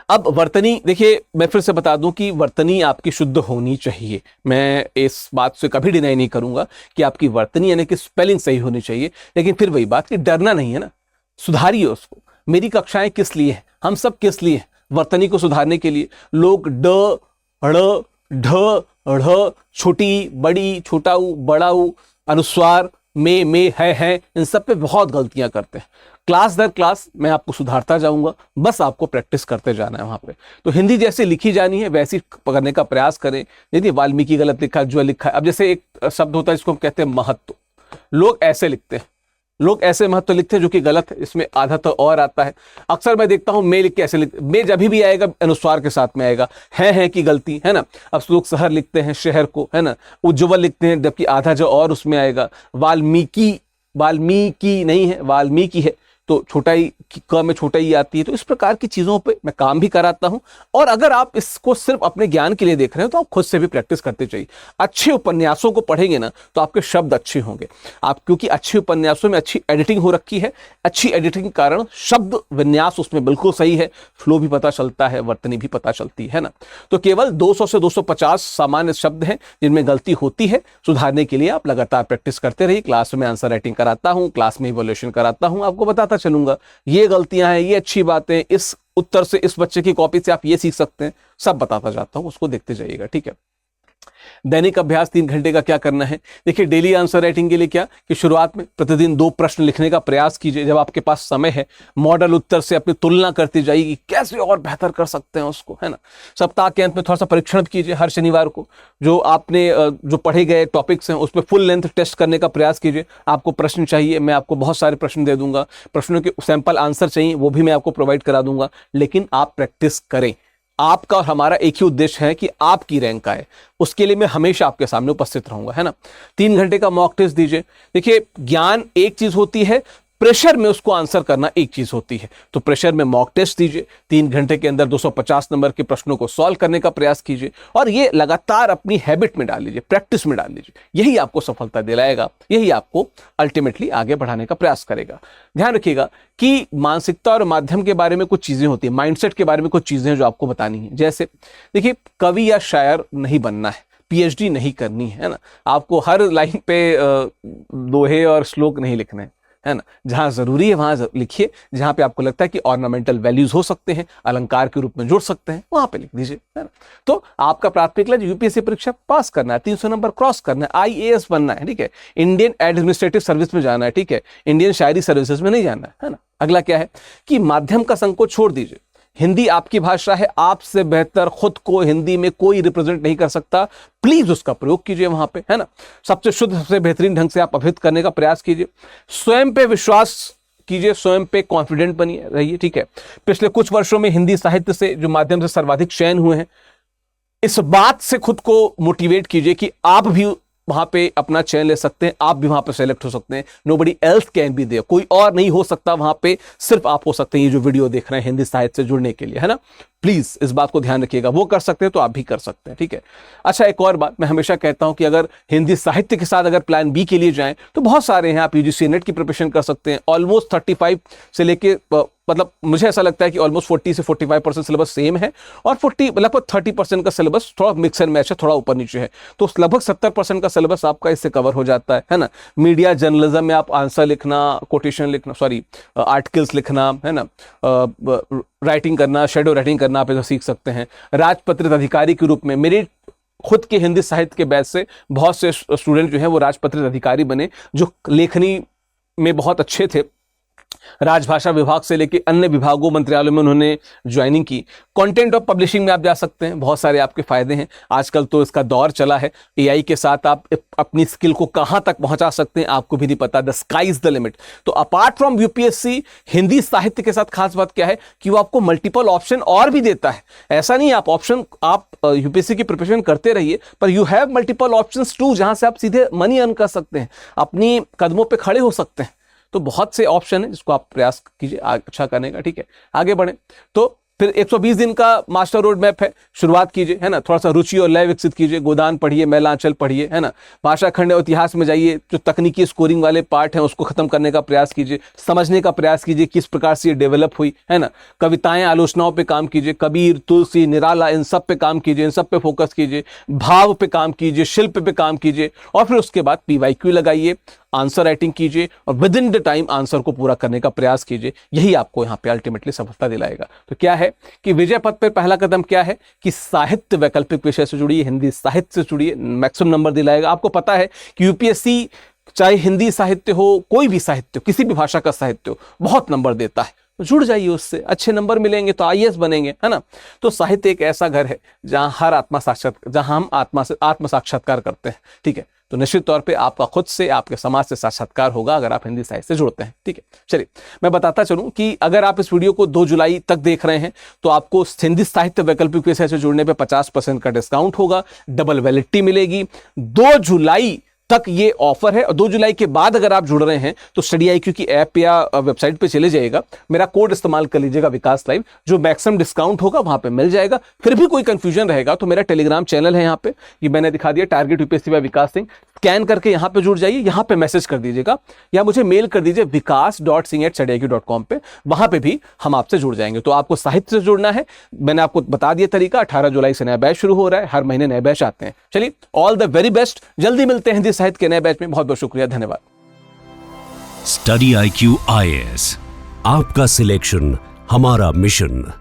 अब वर्तनी, देखिए मैं फिर से बता दूं कि वर्तनी आपकी शुद्ध होनी चाहिए। मैं इस बात से कभी डिनाई नहीं करूंगा कि आपकी वर्तनी यानी कि स्पेलिंग सही होनी चाहिए, लेकिन फिर वही बात कि डरना नहीं है ना, सुधारिए उसको। मेरी कक्षाएं किस लिए हैं, हम सब किस लिए हैं, वर्तनी को सुधारने के लिए। लोग ड, ढ़, ढ, ढ़, छोटी, बड़ी, छोटा ऊ, बड़ा ऊ, अनुस्वार, में, है, इन सब पे बहुत गलतियां करते हैं। क्लास दर क्लास मैं आपको सुधारता जाऊंगा, बस आपको प्रैक्टिस करते जाना है वहां पे। तो हिंदी जैसे लिखी जानी है वैसी पकड़ने का प्रयास करें। यदि वाल्मीकि गलत लिखा, जो लिखा है, अब जैसे एक शब्द होता है जिसको हम कहते हैं महत्व, लोग ऐसे लिखते हैं, लोग ऐसे महत्व लिखते हैं जो कि गलत है, इसमें आधा तो और आता है। अक्सर मैं देखता हूं मैं लिख के ऐसे लिखते, मैं जब भी आएगा अनुस्वार के साथ में आएगा, है की गलती, है ना। अब लोग शहर लिखते हैं शहर को, है ना, उज्ज्वल लिखते हैं जबकि आधा जो और उसमें आएगा। वाल्मीकि, वाल्मीकि नहीं है, वाल्मीकि है, तो छोटा ही क में छोटा ही आती है। तो इस प्रकार की चीजों पे मैं काम भी कराता हूं। और अगर आप इसको सिर्फ अपने ज्ञान के लिए देख रहे हो तो आप खुद से भी प्रैक्टिस करते चाहिए। अच्छे उपन्यासों को पढ़ेंगे ना तो आपके शब्द अच्छे होंगे आप, क्योंकि अच्छे उपन्यासों में अच्छी एडिटिंग हो रखी है। अच्छी एडिटिंग के कारण शब्द विन्यास उसमें बिल्कुल सही है, फ्लो भी पता चलता है, वर्तनी भी पता चलती है ना। तो केवल 200 से 250 सामान्य शब्द हैं जिनमें गलती होती है। सुधारने के लिए आप लगातार प्रैक्टिस करते रहिए। क्लास में आंसर राइटिंग कराता हूं, क्लास में इवोल्यूशन कराता हूं, आपको बताता चलूंगा ये गलतियां हैं, ये अच्छी बातें, इस उत्तर से, इस बच्चे की कॉपी से आप ये सीख सकते हैं, सब बताता जाता हूं, उसको देखते जाइएगा, ठीक है। दैनिक अभ्यास 3 घंटे का क्या करना है। देखिए डेली आंसर राइटिंग के लिए क्या कि शुरुआत में प्रतिदिन 2 प्रश्न लिखने का प्रयास कीजिए जब आपके पास समय है। मॉडल उत्तर से अपनी तुलना करती जाइए, कैसे और बेहतर कर सकते हैं उसको, है ना। सप्ताह के अंत में थोड़ा सा परीक्षण कीजिए। हर शनिवार को जो आपने जो पढ़े गए टॉपिक्स हैं उस पर फुल लेंथ टेस्ट करने का प्रयास कीजिए। आपको प्रश्न चाहिए, मैं आपको बहुत सारे प्रश्न दे दूंगा। प्रश्नों के सैंपल आंसर चाहिए, वो भी मैं आपको प्रोवाइड करा दूंगा, लेकिन आप प्रैक्टिस करें। आपका और हमारा एक ही उद्देश्य है कि आपकी रैंक आए, उसके लिए मैं हमेशा आपके सामने उपस्थित रहूंगा, है ना। 3 घंटे का मॉक टेस्ट दीजिए। देखिए ज्ञान एक चीज होती है, प्रेशर में उसको आंसर करना एक चीज होती है। तो प्रेशर में मॉक टेस्ट दीजिए, 3 घंटे के अंदर 250 नंबर के प्रश्नों को सॉल्व करने का प्रयास कीजिए और ये लगातार अपनी हैबिट में डाल लीजिए, प्रैक्टिस में डाल लीजिए। यही आपको सफलता दिलाएगा, यही आपको अल्टीमेटली आगे बढ़ाने का प्रयास करेगा। ध्यान रखिएगा कि मानसिकता और माध्यम के बारे में कुछ चीजें होती है, माइंडसेट के बारे में कुछ चीजें जो आपको बतानी है। जैसे देखिए कवि या शायर नहीं बनना है, PhD नहीं करनी है ना। आपको हर लाइन पे दोहे और श्लोक नहीं लिखने हैं, है ना। जहां जरूरी है वहां लिखिए, जहां पे आपको लगता है कि ऑर्नामेंटल वैल्यूज हो सकते हैं, अलंकार के रूप में जुड़ सकते हैं, वहां पे लिख दीजिए, है ना। तो आपका प्राथमिक लक्ष्य UPSC परीक्षा पास करना है, 300 नंबर क्रॉस करना है, IAS बनना है, ठीक है। इंडियन एडमिनिस्ट्रेटिव सर्विस में जाना है, ठीक है। इंडियन शायरी सर्विसेज में नहीं जाना है ना। अगला क्या है कि माध्यम का संकोच छोड़ दीजिए, हिंदी आपकी भाषा है, आपसे बेहतर खुद को हिंदी में कोई रिप्रेजेंट नहीं कर सकता। प्लीज उसका प्रयोग कीजिए वहां पे, है ना। सबसे शुद्ध, सबसे बेहतरीन ढंग से आप अभिव्यक्त करने का प्रयास कीजिए। स्वयं पे विश्वास कीजिए, स्वयं पे कॉन्फिडेंट बनिए रहिए, ठीक है। पिछले कुछ वर्षों में हिंदी साहित्य से जो माध्यम से सर्वाधिक चयन हुए हैं, इस बात से खुद को मोटिवेट कीजिए कि आप भी वहां पे अपना चयन ले सकते हैं, आप भी वहां पे सेलेक्ट हो सकते हैं। Nobody else can be there, कोई और नहीं हो सकता वहां पे, सिर्फ आप हो सकते हैं। ये जो वीडियो देख रहे हैं हिंदी साहित्य से जुड़ने के लिए, है ना, प्लीज इस बात को ध्यान रखिएगा। वो कर सकते हैं तो आप भी कर सकते हैं, ठीक है। अच्छा, एक और बात मैं हमेशा कहता हूं कि अगर हिंदी साहित्य के साथ अगर प्लान बी के लिए जाएं तो बहुत सारे हैं। आप यूजीसी नेट की प्रिपरेशन कर सकते हैं। ऑलमोस्ट 35 से लेके मतलब मुझे ऐसा लगता है कि ऑलमोस्ट 40 से 45% सिलेबस सेम है, और 40 लगभग 30% का सिलेबस थोड़ा मिक्स एंड मैच है, थोड़ा ऊपर नीचे है। तो लगभग 70% का सिलेबस आपका इससे कवर हो जाता है ना। मीडिया जर्नलिज्म में आप आंसर लिखना, कोटेशन लिखना, सॉरी आर्टिकल्स लिखना, है ना, राइटिंग करना, शेडो राइटिंग करना आप इसे सीख सकते हैं। राजपत्रित अधिकारी के रूप में मेरे खुद के हिंदी साहित्य के बैच से बहुत से स्टूडेंट जो हैं वो राजपत्रित अधिकारी बने, जो लेखनी में बहुत अच्छे थे। राजभाषा विभाग से लेकर अन्य विभागों, मंत्रालयों में उन्होंने ज्वाइनिंग की। कंटेंट और पब्लिशिंग में आप जा सकते हैं, बहुत सारे आपके फायदे हैं। आजकल तो इसका दौर चला है, एआई के साथ आप अपनी स्किल को कहां तक पहुंचा सकते हैं आपको भी नहीं पता। The sky is the limit. तो अपार्ट फ्रॉम यूपीएससी, हिंदी साहित्य के साथ खास बात क्या है कि वो आपको मल्टीपल ऑप्शन और भी देता है। ऐसा नहीं आप ऑप्शन, आप यूपीएससी की प्रिपरेशन करते रहिए, पर you have multiple options too, जहां से आप सीधे मनी अर्न कर सकते हैं, अपनी कदमों पे खड़े हो सकते हैं। तो बहुत से ऑप्शन है जिसको आप प्रयास कीजिए अच्छा करने का, ठीक है। आगे बढ़े तो फिर 120 दिन का मास्टर रोड मैप है, शुरुआत कीजिए, है ना। थोड़ा सा रुचि और लय विकसित कीजिए। गोदान पढ़िए, मैलांचल पढ़िए, है ना। भाषा खंड और इतिहास में जाइए, जो तकनीकी स्कोरिंग वाले पार्ट हैं उसको खत्म करने का प्रयास कीजिए, समझने का प्रयास कीजिए किस प्रकार से ये डेवलप हुई, है ना। कविताएं, आलोचनाओं पे काम कीजिए, कबीर, तुलसी, निराला, इन सब पे काम कीजिए, इन सब पे फोकस कीजिए। भाव पे काम कीजिए, शिल्प पे काम कीजिए, और फिर उसके बाद पीवाईक्यू लगाइए, आंसर राइटिंग कीजिए, और with in the time answer को पूरा करने का प्रयास कीजिए। यही आपको यहाँ पे अल्टीमेटली सफलता दिलाएगा। तो क्या है कि विजय पथ पर पहला कदम क्या है कि साहित्य वैकल्पिक विषय से जुड़िए, हिंदी साहित्य से जुड़िए, मैक्सिमम नंबर दिलाएगा। आपको पता है कि यूपीएससी चाहे हिंदी साहित्य हो, कोई भी साहित्य हो, किसी भी भाषा का साहित्य हो, बहुत नंबर देता है। तो जुड़ जाइए उससे, अच्छे नंबर मिलेंगे तो आईएएस बनेंगे, है ना। तो साहित्य एक ऐसा घर है जहां हम आत्म साक्षात्कार करते हैं, ठीक है। तो निश्चित तौर पे आपका खुद से, आपके समाज से साक्षात्कार होगा अगर आप हिंदी साहित्य से जुड़ते हैं, ठीक है। चलिए मैं बताता चलूं कि अगर आप इस वीडियो को 2 जुलाई तक देख रहे हैं तो आपको हिंदी साहित्य वैकल्पिक विषय से जुड़ने पे 50% का डिस्काउंट होगा, डबल वैलिडिटी मिलेगी। 2 जुलाई तक ये ऑफर है, और 2 जुलाई के बाद अगर आप जुड़ रहे हैं तो स्टडी आईक्यू की ऐप या वेबसाइट पे चले जाइएगा, मेरा कोड इस्तेमाल कर लीजिएगा विकास लाइव, जो मैक्सिमम डिस्काउंट होगा वहां पे मिल जाएगा। फिर भी कोई कंफ्यूजन रहेगा तो मेरा टेलीग्राम चैनल है, यहाँ पे ये मैंने दिखा दिया, टारगेट यूपीएससी बाय विकास सिंह, स्कैन करके यहाँ पे जुड़ जाइए, यहाँ पे मैसेज कर दीजिएगा या मुझे मेल कर दीजिए vikas.singh@studyIQ.com पे, वहां पे भी हम आपसे जुड़ जाएंगे। तो आपको साहित्य से जुड़ना है, मैंने आपको बता दिया तरीका। 18 जुलाई से नया बैच शुरू हो रहा है, हर महीने नए बैच आते हैं। चलिए ऑल द वेरी बेस्ट, जल्दी मिलते हैं हिंदी साहित्य के नए बैच में। बहुत बहुत शुक्रिया, धन्यवाद। स्टडी IQ IAS, आपका सिलेक्शन हमारा मिशन।